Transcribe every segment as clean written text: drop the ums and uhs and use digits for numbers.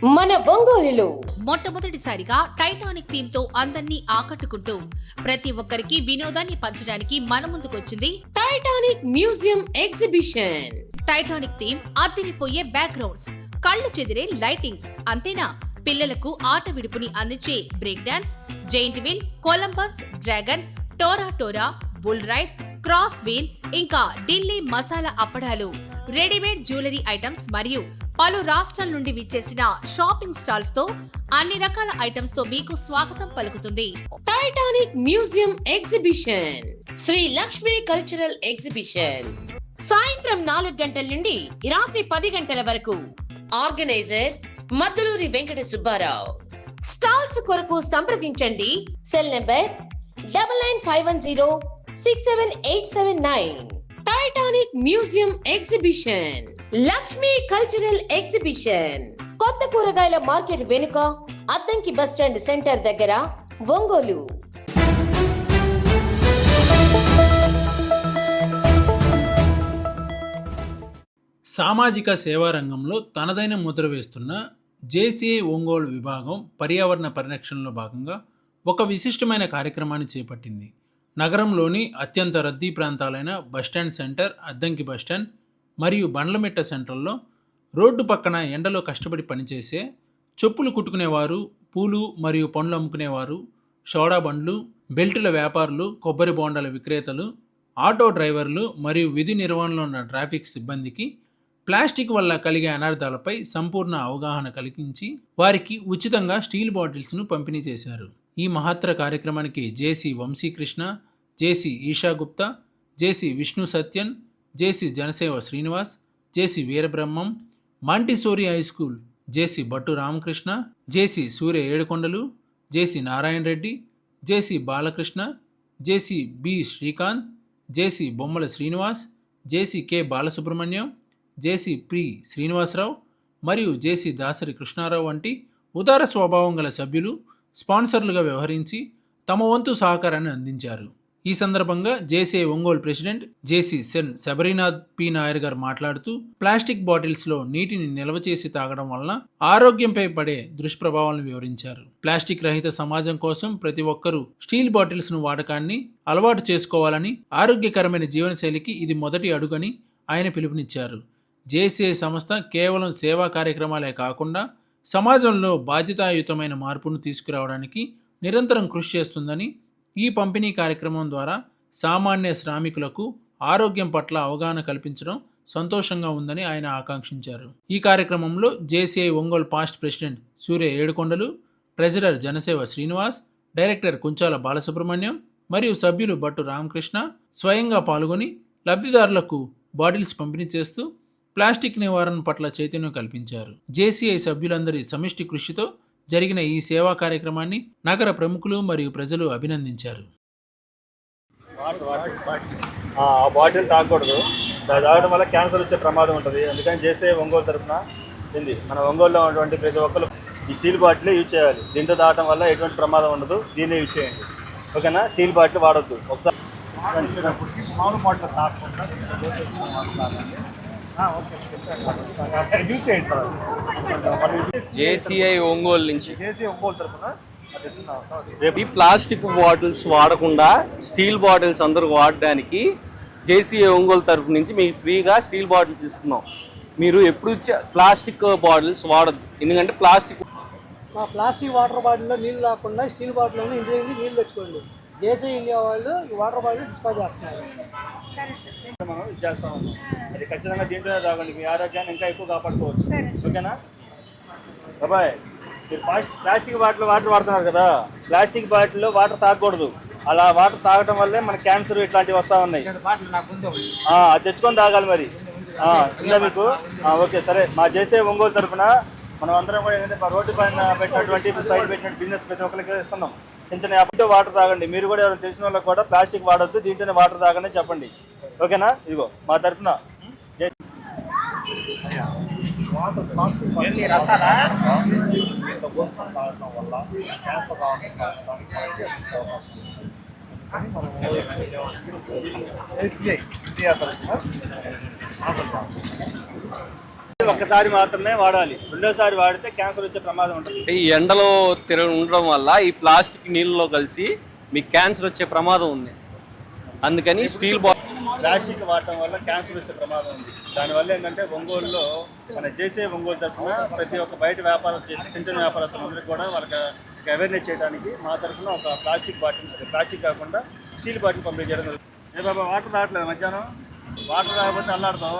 మన ఒంగోలులో మొట్టమొదటిసారిగా టైటానిక్ థీమ్ తో అందరినీ ఆకట్టుకుంటూ ప్రతి ఒక్కరికి వినోదాన్ని పంచడానికి మన ముందుకొచ్చింది Titanic museum exhibition. Titanic theme అదిరిపోయే బ్యాక్గ్రౌండ్స్, కళ్ళు చెదిరే లైటింగ్స్, అంతేనా పిల్లలకు ఆట విడుపుని అందించే break dance, giant wheel, Columbus, dragon, టోరా, బుల్ రైడ్, క్రాస్ వీల్, ఇంకా ఢిల్లీ మసాలా అప్పడాలు, రెడీమేడ్ జ్యువెలరీ ఐటమ్స్ మరియు పలు రాష్ట్రాల నుండి విచ్చేసిన షాపింగ్ స్టాల్స్ తో అన్ని రకాల ఐటమ్స్ తో మీకు స్వాగతం పలుకుతుంది Titanic museum exhibition. Shri Lakshmi cultural exhibition సాయంత్రం 4 గంటల నుండి రాత్రి 10 గంటల వరకు. ఆర్గనైజర్ మద్దులూరి వెంకట సుబ్బారావు. స్టాల్స్ కొరకు సంప్రదించండి. Cell number 9951067879. Titanic museum exhibition, Lakshmi cultural exhibition, కొత్త కూరగాయల మార్కెట్ వెనుక, అద్దంకి బస్టాండ్ సెంటర్ దగ్గర, ఒంగోలు. సామాజిక సేవా రంగంలో తనదైన ముద్ర వేస్తున్న జేసీఐ ఒంగోలు విభాగం పర్యావరణ పరిరక్షణలో భాగంగా ఒక విశిష్టమైన కార్యక్రమాన్ని చేపట్టింది. నగరంలోని అత్యంత రద్దీ ప్రాంతాలైన బస్టాండ్ సెంటర్, అద్దంకి బస్టాండ్ మరియు బండ్లమిట్ట సెంటర్లో రోడ్డు పక్కన ఎండలో కష్టపడి పనిచేసే చెప్పులు కుట్టుకునేవారు, పూలు మరియు పండ్లు అమ్ముకునేవారు, సోడా బండ్లు, బెల్టుల వ్యాపారులు, కొబ్బరి బోండాల విక్రేతలు, ఆటో డ్రైవర్లు మరియు విధి నిర్వహణలో ఉన్న ట్రాఫిక్ సిబ్బందికి ప్లాస్టిక్ వల్ల కలిగే అనర్థాలపై సంపూర్ణ అవగాహన కలిగించి వారికి ఉచితంగా స్టీల్ బాటిల్స్ను పంపిణీ చేశారు. ఈ మహత్తర కార్యక్రమానికి జేసీ వంశీకృష్ణ, జేసీ ఈషా గుప్తా, జేసీ విష్ణు సత్యన్, జేసీ జనసేవ శ్రీనివాస్, జేసీ వీరబ్రహ్మం, మాంటిసోరీ హై స్కూల్ జేసీ భట్టు రామకృష్ణ, జేసీ సూర్య ఏడుకొండలు, జేసీ నారాయణ రెడ్డి, జేసీ బాలకృష్ణ, జేసీ బి శ్రీకాంత్, జేసీ బొమ్మల శ్రీనివాస్, జేసీ కె బాలసుబ్రహ్మణ్యం, జేసీ ప్రి శ్రీనివాసరావు మరియు జేసీ దాసరి కృష్ణారావు వంటి ఉదార స్వభావం గల సభ్యులు స్పాన్సర్లుగా వ్యవహరించి తమ వంతు సహకారాన్ని అందించారు. ఈ సందర్భంగా JCI Ongole president JC Sen Sabarinath P Nair garu మాట్లాడుతూ ప్లాస్టిక్ బాటిల్స్లో నీటిని నిల్వ చేసి తాగడం వలన ఆరోగ్యంపై పడే దుష్ప్రభావాలను వివరించారు. ప్లాస్టిక్ రహిత సమాజం కోసం ప్రతి ఒక్కరూ స్టీల్ బాటిల్స్ను వాడకాన్ని అలవాటు చేసుకోవాలని, ఆరోగ్యకరమైన జీవనశైలికి ఇది మొదటి అడుగని ఆయన పిలుపునిచ్చారు. జేసీఐ సంస్థ కేవలం సేవా కార్యక్రమాలే కాకుండా సమాజంలో బాధ్యతాయుతమైన మార్పును తీసుకురావడానికి నిరంతరం కృషి చేస్తుందని, ఈ పంపిణీ కార్యక్రమం ద్వారా సామాన్య శ్రామికులకు ఆరోగ్యం పట్ల అవగాహన కల్పించడం సంతోషంగా ఉందని ఆయన ఆకాంక్షించారు. ఈ కార్యక్రమంలో జేసీఐ ఒంగోలు పాస్ట్ ప్రెసిడెంట్ సూర్య ఏడుకొండలు, ట్రెజరర్ జనసేవ శ్రీనివాస్, డైరెక్టర్ కుంచాల బాలసుబ్రహ్మణ్యం మరియు సభ్యులు భట్టు రామకృష్ణ స్వయంగా పాల్గొని లబ్ధిదారులకు బాటిల్స్ పంపిణీ చేస్తూ ప్లాస్టిక్ నివారణ పట్ల చైతన్యం కల్పించారు. జేసీఐ సభ్యులందరి సమిష్టి కృషితో జరిగిన ఈ సేవా కార్యక్రమాన్ని నగర ప్రముఖులు మరియు ప్రజలు అభినందించారు. ఆ బాటిల్ తాగకూడదు, తాగడం వల్ల క్యాన్సర్ వచ్చే ప్రమాదం ఉంటుంది. అందుకని జేసీఐ ఒంగోలు తరఫున ఉంది. మన ఒంగోలులో ఉన్నటువంటి ప్రతి ఒక్కరు ఈ స్టీల్ బాటిల్ యూజ్ చేయాలి. దీంతో తాగడం వల్ల ఎటువంటి ప్రమాదం ఉండదు. దీన్నే యూజ్ చేయండి, ఓకేనా? స్టీల్ బాటిల్ వాడొద్దు. ఒకసారి మామూలు బాటిల్ తాగకుండా జేసీఐ ఒంగోలు నుంచి ఈ ప్లాస్టిక్ బాటిల్స్ వాడకుండా స్టీల్ బాటిల్స్ అందరూ వాడడానికి జేసీఐ ఒంగోలు తరఫు నుంచి మీకు ఫ్రీగా స్టీల్ బాటిల్స్ ఇస్తున్నాం. మీరు ఎప్పుడు ప్లాస్టిక్ బాటిల్స్ వాడద్దు, ఎందుకంటే ప్లాస్టిక్ వాటర్ బాటిల్లో నీళ్ళు రాకుండా స్టీల్ బాటిల్లో ఇంటి నీళ్ళు తెచ్చుకోండి. జేసీఐ ఇండియా వాళ్ళు ఈ వాటర్ బాటిల్ డిస్పాచ్ చేస్తున్నారు. మనం ఇది చేస్తా ఉన్నాం. అది ఖచ్చితంగా దీంట్లోనే తాగండి. మీ ఆరోగ్యాన్ని ఇంకా ఎక్కువ కాపాడుకోవచ్చు, ఓకేనా? బాబాయ్, మీరు ప్లాస్టిక్ బాటిల్ వాటర్ వాడుతున్నారు కదా, ప్లాస్టిక్ బాటిల్లో వాటర్ తాగకూడదు. అలా వాటర్ తాగటం వల్లే మన క్యాన్సర్ ఇట్లాంటివి వస్తూ ఉన్నాయి. అది తెచ్చుకొని తాగాలి మరి. ఉందా మీకు? ఓకే, సరే. మా జేసీఐ ఒంగోలు తరఫున మనం అందరం కూడా ఏంటంటే రోడ్డు పైన పెట్టినటువంటి సైడ్ పెట్టినట్టు బిజినెస్ ప్రతి ఒక్కరికి ఇస్తున్నాం. చిన్న చిన్న యాప్తో వాటర్ తాగండి. మీరు కూడా ఎవరైనా తెలిసిన వాళ్ళకి కూడా ప్లాస్టిక్ వాడొద్దు, దీంట్లోనే వాటర్ తాగండి చెప్పండి, ఓకేనా? ఇదిగో మా తరఫున ఒక్కసారి మాత్రమే వాడాలి, రెండోసారి వాడితే క్యాన్సర్ వచ్చే ప్రమాదం ఉంటుంది. అంటే ఈ ఎండలో ఉండడం వల్ల ఈ ప్లాస్టిక్ నీళ్ళలో కలిసి మీకు క్యాన్సర్ వచ్చే ప్రమాదం ఉంది. అందుకని స్టీల్ బాటిల్ ప్లాస్టిక్ వాడటం వల్ల క్యాన్సర్ వచ్చే ప్రమాదం ఉంది. దానివల్ల ఏంటంటే ఒంగోలులో మన జేసీ ఒంగోలు తరఫున ప్రతి ఒక్క బయట వ్యాపారం చేసి చిన్న చిన్న వ్యాపారస్తులందరికీ కూడా వాళ్ళకి అవేర్నెస్ చేయడానికి మా తరఫున ఒక ప్లాస్టిక్ కాకుండా స్టీల్ బాటిల్ పంపిణీ చేయడం జరుగుతుంది. ఏ బాబా వాటర్ తాగట్లేదు మధ్యాహ్నం, వాటర్ తాగకపోతే అల్లాడతాం.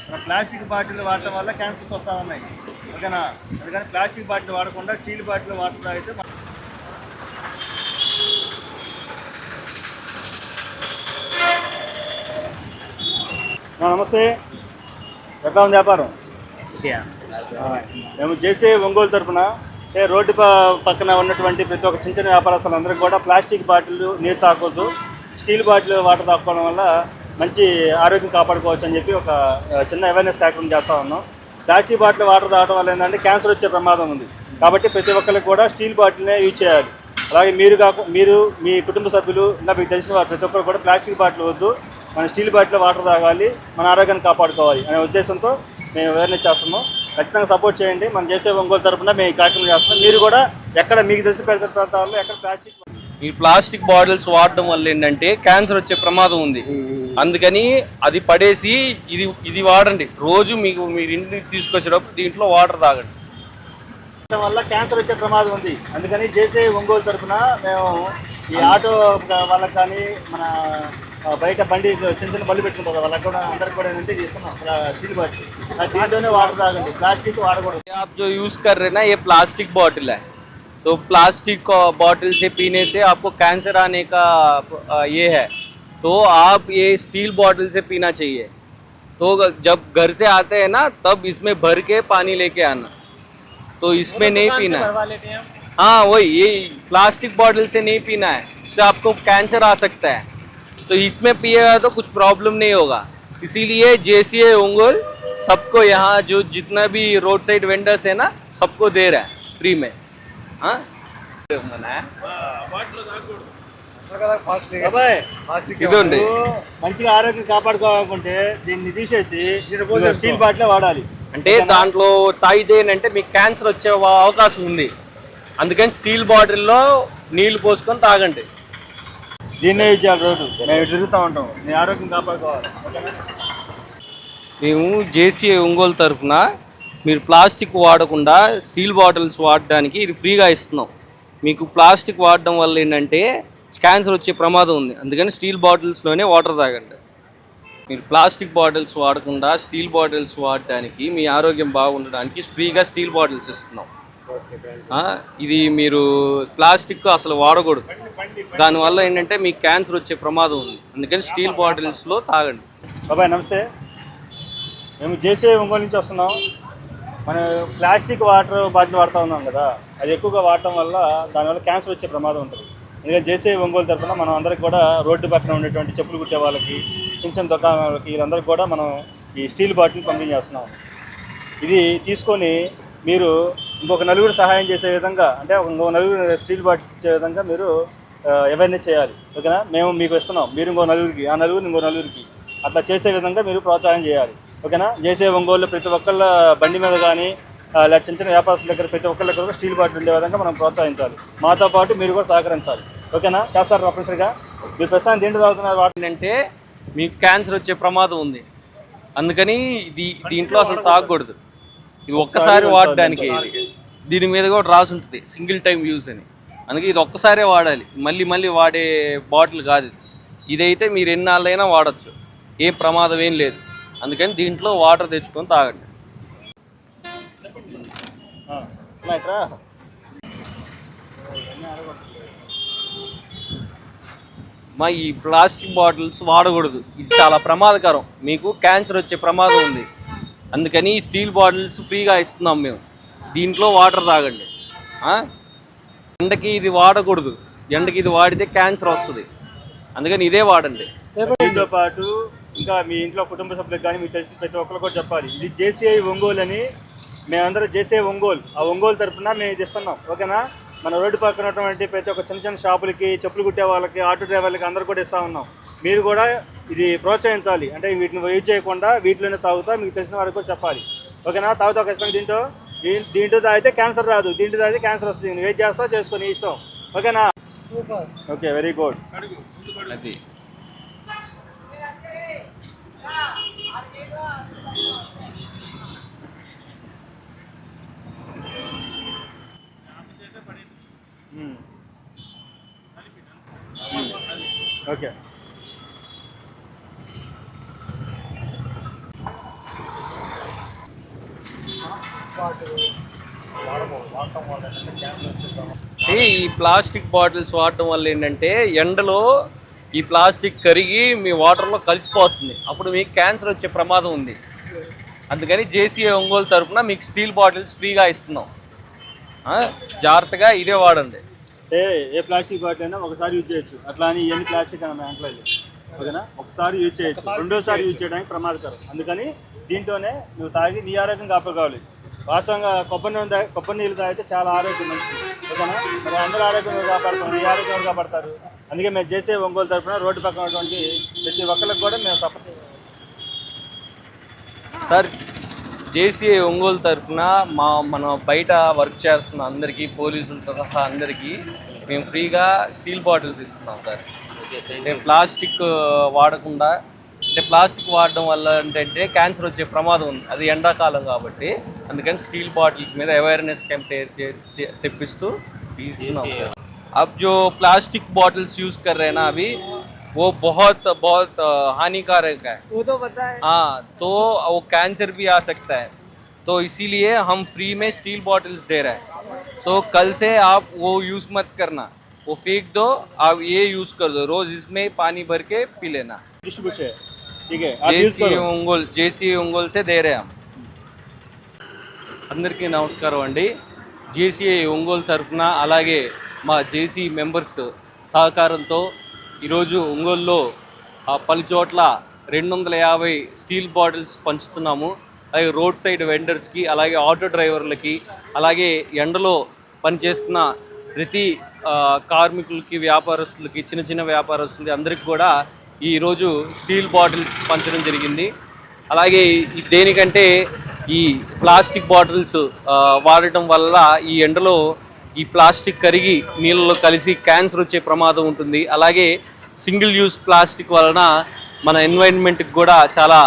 మన ప్లాస్టిక్ బాటిల్ వాడటం వల్ల క్యాన్సర్స్ వస్తూ ఉన్నాయి, ఓకేనా? అందుకని ప్లాస్టిక్ బాటిల్ వాడకుండా స్టీల్ బాటిల్ వాటర్ తాగితే నమస్తే, ఎట్లా ఉంది వ్యాపారం? మేము జేసీ ఒంగోలు తరఫున రోడ్డు పక్కన ఉన్నటువంటి ప్రతి ఒక్క చిన్న చిన్న వ్యాపారస్తులందరికీ కూడా ప్లాస్టిక్ బాటిల్ నీరు తాగొద్దు, స్టీల్ బాటిల్ వాటర్ తాగడం వల్ల మంచి ఆరోగ్యం కాపాడుకోవచ్చు అని చెప్పి ఒక చిన్న అవేర్నెస్ కార్యక్రమం చేస్తూ ఉన్నాం. ప్లాస్టిక్ బాటిల్ వాటర్ తాగడం వల్ల ఏంటంటే క్యాన్సర్ వచ్చే ప్రమాదం ఉంది. కాబట్టి ప్రతి ఒక్కరికి కూడా స్టీల్ బాటిల్నే యూజ్ చేయాలి. అలాగే మీరు మీ కుటుంబ సభ్యులు ఇంకా మీకు తెలిసిన వారు ప్రతి ఒక్కరు కూడా ప్లాస్టిక్ బాటిల్ వద్దు, మన స్టీల్ బాటిల్ వాటర్ తాగాలి, మన ఆరోగ్యాన్ని కాపాడుకోవాలి అనే ఉద్దేశంతో మేము అవేర్నెస్ చేస్తున్నాం. ఖచ్చితంగా సపోర్ట్ చేయండి. మనం చేసే ఒంగోలు తరఫున మేము ఈ కార్యక్రమం చేస్తున్నాం. మీరు కూడా ఎక్కడ మీకు తెలిసిన పెద్ద ప్రాంతాల్లో ఎక్కడ ఈ ప్లాస్టిక్ బాటిల్స్ వాడడం వల్ల ఏంటంటే క్యాన్సర్ వచ్చే ప్రమాదం ఉంది. అందుకని అది పడేసి ఇది వాడండి. రోజు మీరు ఇంటికి తీసుకొచ్చేటప్పుడు దీంట్లో వాటర్ తాగండి. వల్ల క్యాన్సర్ వచ్చే ప్రమాదం ఉంది. అందుకని జేసీ ఒంగోలు తరఫున మేము ఈ ఆటో వాళ్ళకి కానీ మన బయట బండి చిన్న చిన్న బళ్ళు పెట్టుకుంటారు కదా, వాళ్ళకి కూడా అందరికి కూడా ఏంటంటే ఇస్తున్నాం స్టీల్ బాటిల్, దీంట్లోనే వాటర్ తాగండి, ప్లాస్టిక్ వాడకూడదు. आप जो यूज कर रहे हैं ना, ये प्लास्टिक बॉटल है, तो प्लास्टिक बॉटल से पीने से आपको कैंसर आने का ये है, तो आप ये स्टील बॉटल से पीना चाहिए. तो जब घर से आते हैं ना, तब इसमें भर के पानी लेके आना, तो इसमें नहीं पीना है. हाँ वही, ये प्लास्टिक बॉटल से नहीं पीना है, इससे आपको कैंसर आ सकता है. तो इसमें पिएगा तो कुछ प्रॉब्लम नहीं होगा. इसीलिए जैसे ओंगोल सबको यहाँ जो जितना भी रोड साइड वेंडर्स है ना, सबको दे रहा है फ्री में. हाँ ఇదండి. మంచిగా ఆరోగ్యం కాపాడుకోవాలనుకుంటే దీన్ని తీసేసి స్టీల్ బాటిల్ వాడాలి. అంటే దాంట్లో తాగితే ఏంటంటే మీకు క్యాన్సర్ వచ్చే అవకాశం ఉంది. అందుకని స్టీల్ బాటిల్లో నీళ్లు పోసుకొని తాగండి. దీన్నే ఇచ్చారు రోజు మేము తిరుగుతూ ఉంటాం. నీ ఆరోగ్యం కాపాడుకోవాలి. మేము జేసీ ఒంగోలు తరఫున మీరు ప్లాస్టిక్ వాడకుండా స్టీల్ బాటిల్స్ వాడడానికి ఇది ఫ్రీగా ఇస్తున్నాం. మీకు ప్లాస్టిక్ వాడడం వల్ల ఏంటంటే క్యాన్సర్ వచ్చే ప్రమాదం ఉంది. అందుకని స్టీల్ బాటిల్స్లోనే వాటర్ తాగండి. మీరు ప్లాస్టిక్ బాటిల్స్ వాడకుండా స్టీల్ బాటిల్స్ వాడడానికి మీ ఆరోగ్యం బాగుండడానికి ఫ్రీగా స్టీల్ బాటిల్స్ ఇస్తున్నాం. ఇది మీరు ప్లాస్టిక్ అసలు వాడకూడదు. దానివల్ల ఏంటంటే మీకు క్యాన్సర్ వచ్చే ప్రమాదం ఉంది. అందుకని స్టీల్ బాటిల్స్లో తాగండి. బాబాయ్ నమస్తే, మేము జేసీ ఒంగోలు నుంచి వస్తున్నాం. మన ప్లాస్టిక్ వాటర్ బాటిల్ వాడుతూ ఉన్నాం కదా, అది ఎక్కువగా వాడటం వల్ల దానివల్ల క్యాన్సర్ వచ్చే ప్రమాదం ఉంటుంది. ఎందుకంటే జేసీ ఒంగోలు తరఫున మనం అందరికి కూడా రోడ్డు పక్కన ఉండేటువంటి చెప్పులు కుట్టే వాళ్ళకి, చిన్న చిన్న దుకాణాలకి, వీళ్ళందరికీ కూడా మనం ఈ స్టీల్ బాటిల్ పంపిణీ చేస్తున్నాం. ఇది తీసుకొని మీరు ఇంకొక నలుగురు సహాయం చేసే విధంగా, అంటే ఇంకొక నలుగురు స్టీల్ బాటిల్స్ ఇచ్చే విధంగా మీరు అవేర్నెస్ చేయాలి, ఓకేనా? మేము మీకు ఇస్తున్నాం, మీరు ఇంకో నలుగురికి, ఆ నలుగురు ఇంకో నలుగురికి అట్లా చేసే విధంగా మీరు ప్రోత్సాహం చేయాలి, ఓకేనా? జేసీ ఒంగోలు ప్రతి ఒక్కళ్ళ బండి మీద కానీ లేదా చిన్న చిన్న వ్యాపారస్తుల దగ్గర ప్రతి ఒక్కళ్ళ దగ్గర కూడా స్టీల్ బాటిల్ ఉండే విధంగా మనం ప్రోత్సహించాలి. మాతో పాటు మీరు కూడా సహకరించాలి, ఓకేనా? చేస్తారు తప్పనిసరిగా. మీరు ప్రస్తుతం దేంట్లో తాగుతున్నారు? వాటిని అంటే మీకు క్యాన్సర్ వచ్చే ప్రమాదం ఉంది. అందుకని దీంట్లో అసలు తాగకూడదు. ఇది ఒక్కసారి వాడడానికి. దీని మీద కూడా రాసి ఉంటుంది సింగిల్ టైం యూజ్ అని. అందుకే ఇది ఒక్కసారే వాడాలి, మళ్ళీ మళ్ళీ వాడే బాటిల్ కాదు. ఇదైతే మీరు ఎన్నాళ్ళైనా వాడచ్చు, ఏం ప్రమాదం ఏం లేదు. అందుకని దీంట్లో వాటర్ తెచ్చుకొని తాగండి. మా ఈ ప్లాస్టిక్ బాటిల్స్ వాడకూడదు, ఇది చాలా ప్రమాదకరం, మీకు క్యాన్సర్ వచ్చే ప్రమాదం ఉంది. అందుకని స్టీల్ బాటిల్స్ ఫ్రీగా ఇస్తున్నాం మేము. దీంట్లో వాటర్ తాగండి. ఎండకి ఇది వాడకూడదు, ఎండకి ఇది వాడితే క్యాన్సర్ వస్తుంది. అందుకని ఇదే వాడండి. దీంతో పాటు ఇంకా మీ ఇంట్లో కుటుంబ సభ్యులకు కానీ మీకు తెలిసిన ప్రతి ఒక్కరు కూడా చెప్పాలి, ఇది జేసీ ఒంగోలు అని. మేమందరం జేసీ ఒంగోలు, ఆ ఒంగోలు తరఫున మేము ఇది ఇస్తున్నాం, ఓకేనా? మన రోడ్డు పక్కన ఉన్నటువంటి ప్రతి ఒక్క చిన్న చిన్న షాపులకి, చెప్పులు కుట్టే వాళ్ళకి, ఆటో డ్రైవర్లకి అందరూ కూడా ఇస్తూ ఉన్నాం. మీరు కూడా ఇది ప్రోత్సహించాలి. అంటే వీటిని యూజ్ చేయకుండా వీటిలోనే తాగుతా మీకు తెలిసిన వారికి కూడా చెప్పాలి. ఓకేనా? తాగుతావు ఖచ్చితంగా. దీంట్లో తాగితే క్యాన్సర్ రాదు, దీంట్లో తాగితే క్యాన్సర్ వస్తుంది. నువ్వు వెయిట్ చేస్తావు, చేసుకొని ఇష్టం. ఓకేనా? సూపర్. Okay, very good. అది ఓకే. ఈ ప్లాస్టిక్ బాటిల్స్ వాడటం వల్ల ఏంటంటే ఎండలో ఈ ప్లాస్టిక్ కరిగి మీ వాటర్లో కలిసిపోతుంది, అప్పుడు మీకు క్యాన్సర్ వచ్చే ప్రమాదం ఉంది. అందుకని జేసీఏ ఒంగోలు తరఫున మీకు స్టీల్ బాటిల్స్ ఫ్రీగా ఇస్తున్నాం. జాగ్రత్తగా ఇదే వాడండి. ఏ ప్లాస్టిక్ బాటిల్ అయినా ఒకసారి యూజ్ చేయొచ్చు, అట్లా అని ఎన్ని ప్లాస్టిక్ అయినా అంట్లో. ఓకేనా? ఒకసారి యూజ్ చేయొచ్చు, రెండోసారి యూజ్ చేయడానికి ప్రమాదకరం. అందుకని దీంట్లోనే నువ్వు తాగి నీ ఆరోగ్యం కాపాడుకోవాలి. వాస్తవంగా కొబ్బరి నీళ్ళు తాగితే చాలా ఆరోగ్యం మంచిది. ఓకేనా? మరి అందరూ ఆరోగ్యం కాపాడుతారు, నీ ఆరోగ్యం కాపాడతారు. అందుకే మేము జేసీఏ ఒంగోలు తరఫున రోడ్డు పక్కన ఉన్నటువంటి ప్రతి ఒక్కరికి కూడా మేము సపోర్ట్ సార్. జేసీఏ ఒంగోలు తరఫున మన బయట వర్క్ చేస్తున్న అందరికీ, పోలీసులతో సహా అందరికీ మేము ఫ్రీగా స్టీల్ బాటిల్స్ ఇస్తున్నాం సార్. అంటే ప్లాస్టిక్ వాడకుండా, అంటే ప్లాస్టిక్ వాడడం వల్ల ఏంటంటే క్యాన్సర్ వచ్చే ప్రమాదం ఉంది, అది ఎండాకాలం కాబట్టి. అందుకని స్టీల్ బాటిల్స్ మీద అవేర్నెస్ క్యాంపెయిన్ తెప్పిస్తూ ఇస్తున్నాం సార్. अब जो प्लास्टिक बॉटल्स यूज़ कर रहे हैं ना अभी, वो बहुत हानिकारक है. वो तो पता है. हाँ, तो वो कैंसर भी आ सकता है, तो इसीलिए हम फ्री में स्टील बॉटल्स दे रहे हैं. सो कल से आप वो यूज़ मत करना, वो फेंक दो, आप ये यूज़ कर दो. रोज़ इसमें पानी भर के पी लेना. डिस्ट्रीब्यूशन ठीक है, आप यूज करो. జేసీఏ ఒంగోలు से दे रहे हैं हम. అందరికీ నమస్కారం అండి. జేసీఏ ఒంగోలు తరఫున అలాగే మా జేసీ మెంబర్స్ సహకారంతో ఈరోజు ఒంగోలులో పలు చోట్ల 250 స్టీల్ బాటిల్స్ పంచుతున్నాము. అలాగే రోడ్ సైడ్ వెండర్స్కి, అలాగే ఆటో డ్రైవర్లకి, అలాగే ఎండలో పనిచేస్తున్న ప్రతి కార్మికులకి, వ్యాపారస్తులకి, చిన్న చిన్న వ్యాపారస్తులకి అందరికీ కూడా ఈరోజు స్టీల్ బాటిల్స్ పంచడం జరిగింది. అలాగే దేనికంటే ఈ ప్లాస్టిక్ బాటిల్స్ వాడటం వల్ల ఈ ఎండలో ఈ ప్లాస్టిక్ కరిగి నీళ్ళలో కలిసి క్యాన్సర్ వచ్చే ప్రమాదం ఉంటుంది. అలాగే సింగిల్ యూజ్ ప్లాస్టిక్ వలన మన ఎన్వైరన్మెంట్కి కూడా చాలా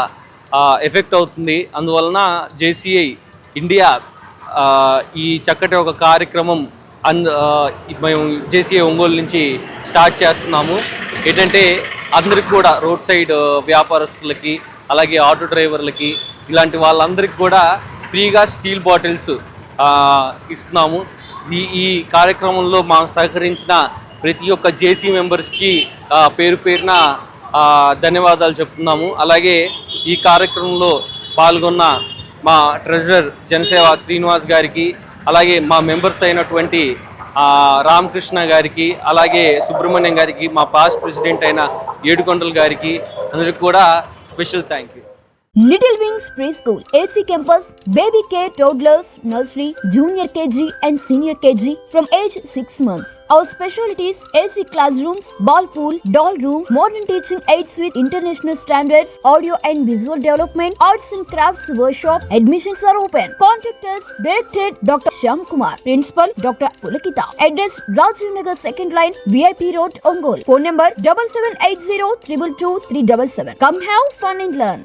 ఎఫెక్ట్ అవుతుంది. అందువలన జేసీఐ ఇండియా ఈ చక్కటి ఒక కార్యక్రమం మేము జేసీఐ ఒంగోలు నుంచి స్టార్ట్ చేస్తున్నాము. ఏంటంటే అందరికి కూడా రోడ్ సైడ్ వ్యాపారస్తులకి, అలాగే ఆటో డ్రైవర్లకి, ఇలాంటి వాళ్ళందరికీ కూడా ఫ్రీగా స్టీల్ బాటిల్స్ ఇస్తున్నాము. ఈ కార్యక్రమంలో మాకు సహకరించిన ప్రతి ఒక్క జేసీ మెంబర్స్కి పేరు పేరున ధన్యవాదాలు చెప్తున్నాము. అలాగే ఈ కార్యక్రమంలో పాల్గొన్న మా ట్రెజరర్ జనసేవ శ్రీనివాస్ గారికి, అలాగే మా మెంబర్స్ అయినటువంటి రామకృష్ణ గారికి, అలాగే సుబ్రహ్మణ్యం గారికి, మా పాస్ట్ ప్రెసిడెంట్ అయిన ఏడుకొండల గారికి అందరికి కూడా special thank you. Little Wings Preschool, AC Campus, Baby Care, Toddlers, Nursery, Junior KG and Senior KG from age 6 months. Our specialties: AC classrooms, ball pool, doll room, modern teaching aids with international standards, audio and visual development, arts and crafts workshop. Admissions are open. Contact us. Directed Dr. Shyam Kumar. Principal Dr. Pulakita. Address: Rajiv Nagar 2nd line, VIP Road, Ongole. Phone number 7780 222 377. Come have fun and learn.